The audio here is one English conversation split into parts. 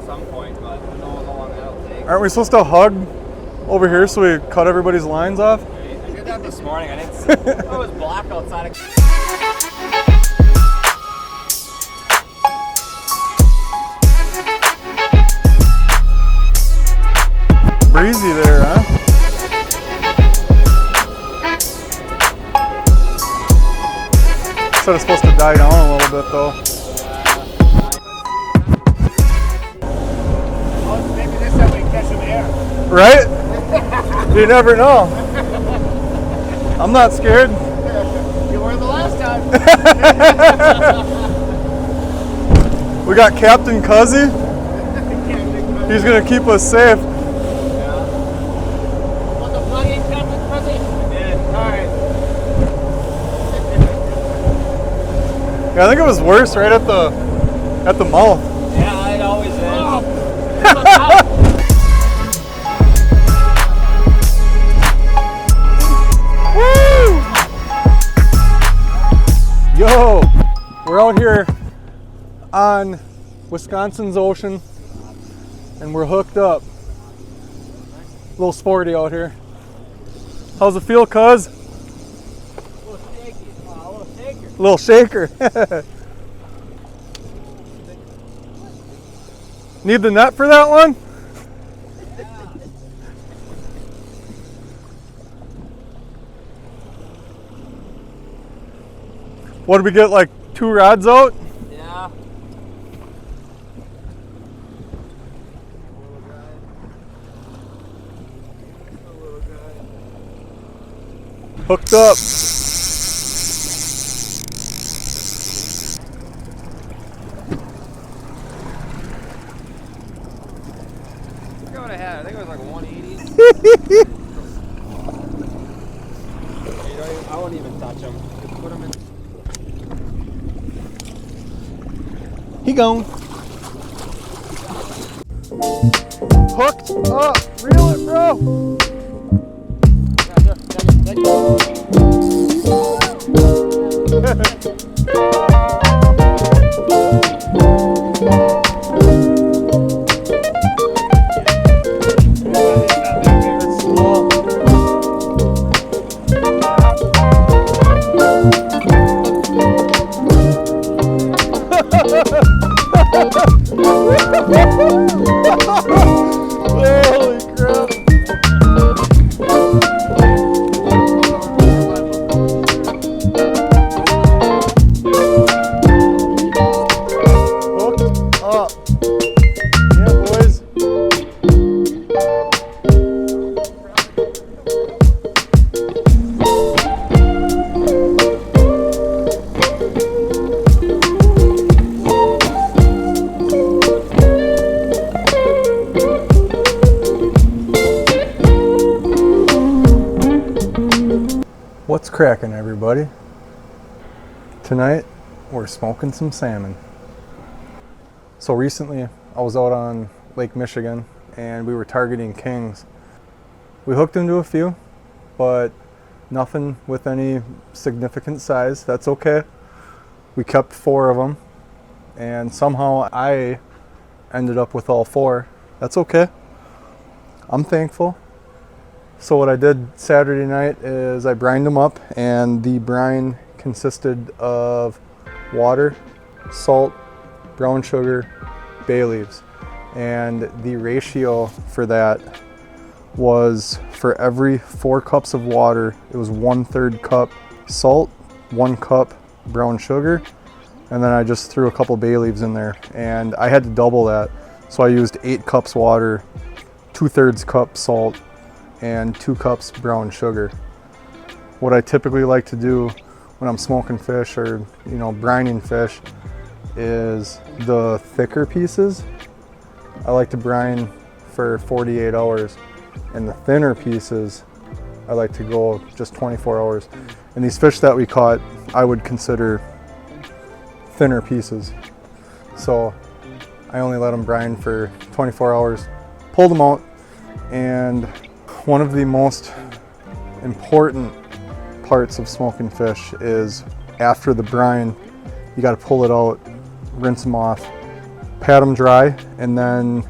some point, but I don't know how long that'll take. Aren't we supposed to hug over here so we cut everybody's lines off? I did that this morning. I didn't see it. Was black outside. Breezy there, huh? Said it's supposed to die down a little bit though. Well, maybe this time we can catch some air. Right? You never know. I'm not scared. You were the last time. We got Captain Cuzzy. He's gonna keep us safe. Yeah, I think it was worse right at the mouth. Yeah, it always is. Woo! Yo, we're out here on Wisconsin's ocean and we're hooked up. A little sporty out here. How's it feel, cuz? Little shaker. Need the net for that one? What did we get, like 2 rods out? Yeah. Hooked up. I think it was like 180. I won't even touch them. Just put them in. He gone. Hooked up. Reel it, bro. Holy crap. Hooked up. Yeah, boys. What's cracking, everybody? Tonight we're smoking some salmon. So recently I was out on Lake Michigan and we were targeting kings. We hooked into a few, but nothing with any significant size. That's okay. We kept 4 of them and somehow I ended up with all 4. That's okay. I'm thankful. So what I did Saturday night is I brined them up, and the brine consisted of water, salt, brown sugar, bay leaves. And the ratio for that was for every 4 cups of water, it was 1/3 cup salt, 1 cup brown sugar, and then I just threw a couple bay leaves in there. And I had to double that. So I used 8 cups water, 2/3 cup salt, and 2 cups brown sugar. What I typically like to do when I'm smoking fish or, brining fish is the thicker pieces. I like to brine for 48 hours, and the thinner pieces I like to go just 24 hours. And these fish that we caught, I would consider thinner pieces. So I only let them brine for 24 hours, pulled them out, and one of the most important parts of smoking fish is after the brine, you got to pull it out, rinse them off, pat them dry, and then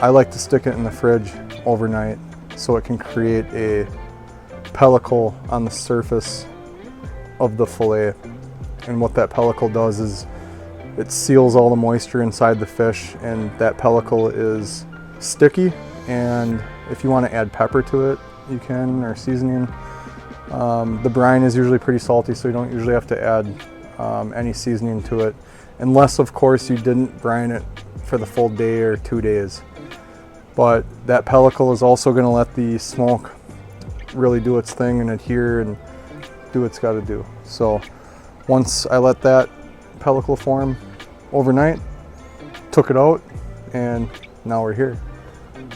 I like to stick it in the fridge overnight so it can create a pellicle on the surface of the fillet. And what that pellicle does is it seals all the moisture inside the fish, and that pellicle is sticky. And if you want to add pepper to it, you can, or seasoning. The brine is usually pretty salty, so you don't usually have to add any seasoning to it, unless of course you didn't brine it for the full day or 2 days. But that pellicle is also going to let the smoke really do its thing and adhere and do what it's got to do. So once I let that pellicle form overnight, took it out, and now we're here.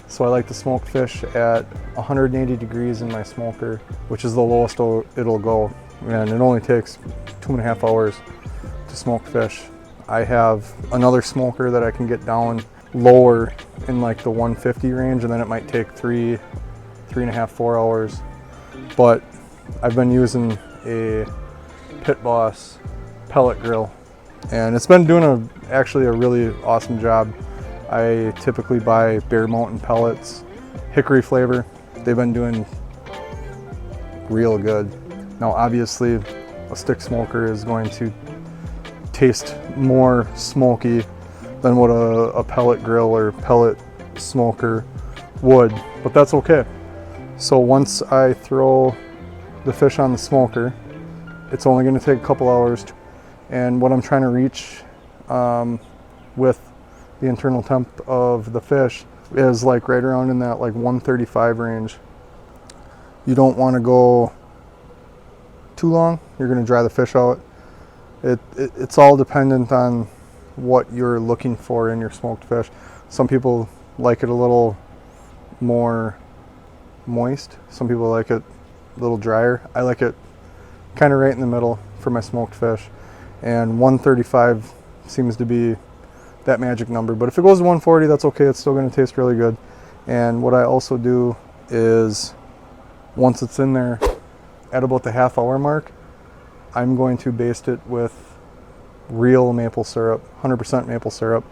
So I like to smoke fish at 180 degrees in my smoker, which is the lowest it'll go. And it only takes 2.5 hours to smoke fish. I have another smoker that I can get down lower in like the 150 range, and then it might take 3.5, 4 hours. But I've been using a Pit Boss pellet grill, and it's been doing actually a really awesome job. I typically buy Bear Mountain pellets, hickory flavor. They've been doing real good. Now obviously a stick smoker is going to taste more smoky than what a pellet grill or pellet smoker would, but that's okay. So once I throw the fish on the smoker, it's only going to take a couple hours, and what I'm trying to reach with the internal temp of the fish is like right around in that like 135 range. You don't want to go too long. You're going to dry the fish out. It's all dependent on what you're looking for in your smoked fish. Some people like it a little more moist. Some people like it a little drier. I like it kind of right in the middle for my smoked fish. And 135 seems to be that magic number. But if it goes to 140, that's okay. It's still going to taste really good. And what I also do is once it's in there at about the half-hour mark, I'm going to baste it with real maple syrup, 100% maple syrup.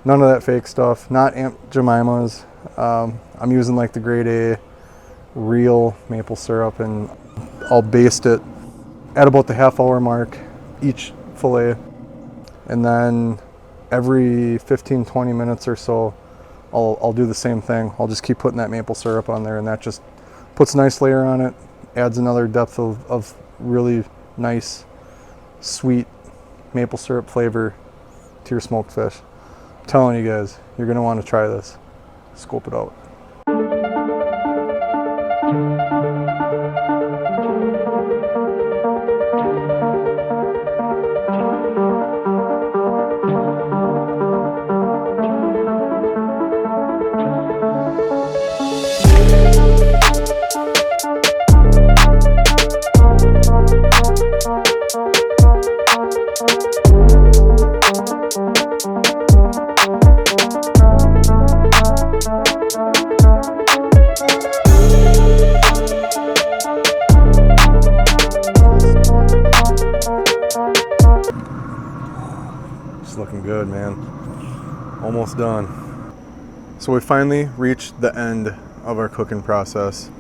None of that fake stuff, not Aunt Jemima's. I'm using like the grade A real maple syrup, and I'll baste it at about the half-hour mark each fillet. And then every 15-20 minutes or so, I'll do the same thing. I'll just keep putting that maple syrup on there, and that just puts a nice layer on it, adds another depth of really nice, sweet maple syrup flavor to your smoked fish. I'm telling you guys, you're going to want to try this. Scope it out. Looking good, man. Almost done. So we finally reached the end of our cooking process.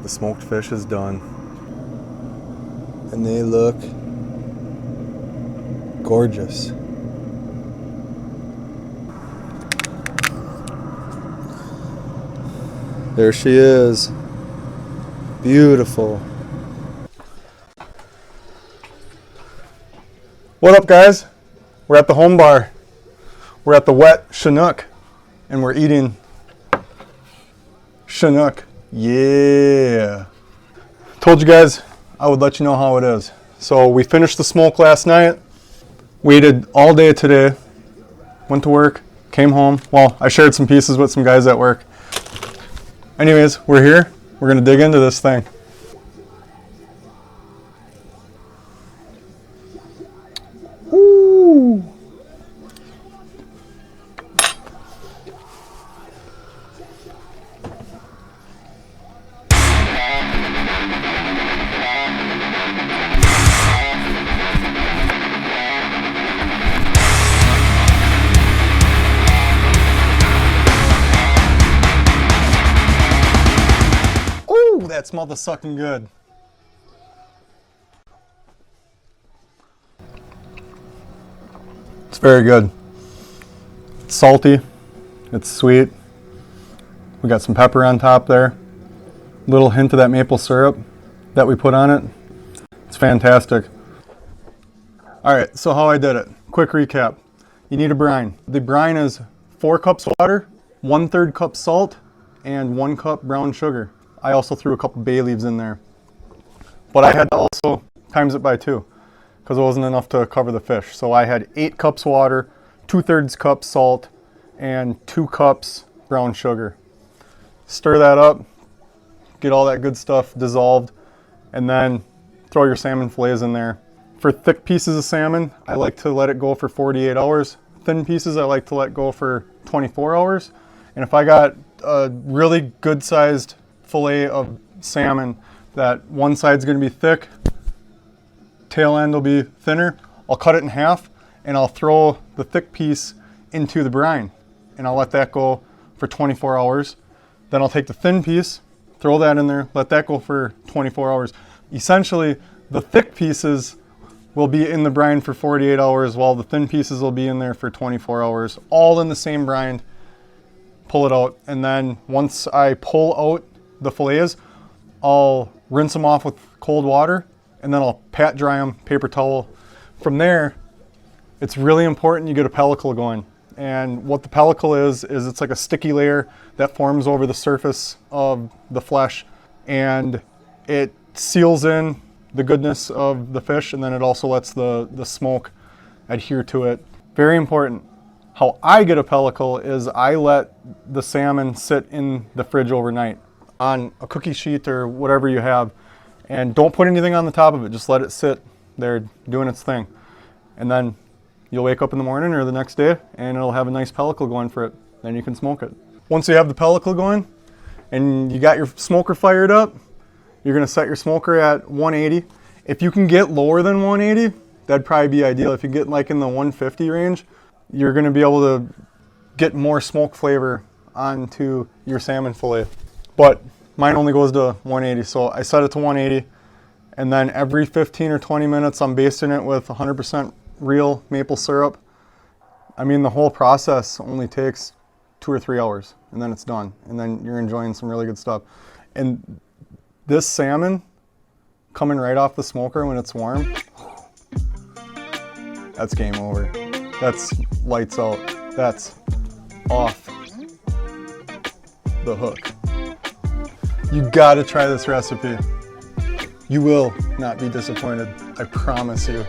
The smoked fish is done, and they look gorgeous. There she is. Beautiful. What up, guys? We're at the home bar. We're at the Wet Chinook, and we're eating Chinook. Yeah. Told you guys I would let you know how it is. So we finished the smoke last night. Waited all day today. Went to work, came home. Well, I shared some pieces with some guys at work. Anyways, we're here. We're gonna dig into this thing. Ooh. that smell the sucking good. It's very good. It's salty, it's sweet. We got some pepper on top there. Little hint of that maple syrup that we put on it. It's fantastic. All right, so how I did it. Quick recap. You need a brine. The brine is 4 cups water, 1/3 cup salt, and 1 cup brown sugar. I also threw a couple bay leaves in there. But I had to also times it by 2 because it wasn't enough to cover the fish. So I had 8 cups water, 2/3 cup salt, and 2 cups brown sugar. Stir that up, get all that good stuff dissolved, and then throw your salmon fillets in there. For thick pieces of salmon, I like to let it go for 48 hours. Thin pieces, I like to let go for 24 hours. And if I got a really good sized fillet of salmon that one side's gonna be thick, tail end will be thinner, I'll cut it in half and I'll throw the thick piece into the brine and I'll let that go for 24 hours. Then I'll take the thin piece, throw that in there, let that go for 24 hours. Essentially, the thick pieces will be in the brine for 48 hours while the thin pieces will be in there for 24 hours, all in the same brine. Pull it out, and then once I pull out the fillets, I'll rinse them off with cold water, and then I'll pat dry them, paper towel. From there, it's really important you get a pellicle going. And what the pellicle is it's like a sticky layer that forms over the surface of the flesh, and it seals in the goodness of the fish, and then it also lets the smoke adhere to it. Very important. How I get a pellicle is I let the salmon sit in the fridge overnight on a cookie sheet or whatever you have, and don't put anything on the top of it. Just let it sit there doing its thing. And then you'll wake up in the morning or the next day and it'll have a nice pellicle going for it. Then you can smoke it. Once you have the pellicle going and you got your smoker fired up, you're gonna set your smoker at 180. If you can get lower than 180, that'd probably be ideal. If you get like in the 150 range, you're gonna be able to get more smoke flavor onto your salmon fillet. But mine only goes to 180, so I set it to 180, and then every 15 or 20 minutes I'm basting it with 100% real maple syrup. I mean, the whole process only takes 2 or 3 hours, and then it's done, and then you're enjoying some really good stuff. And this salmon coming right off the smoker when it's warm, that's game over. That's lights out. That's off the hook. You gotta try this recipe. You will not be disappointed, I promise you.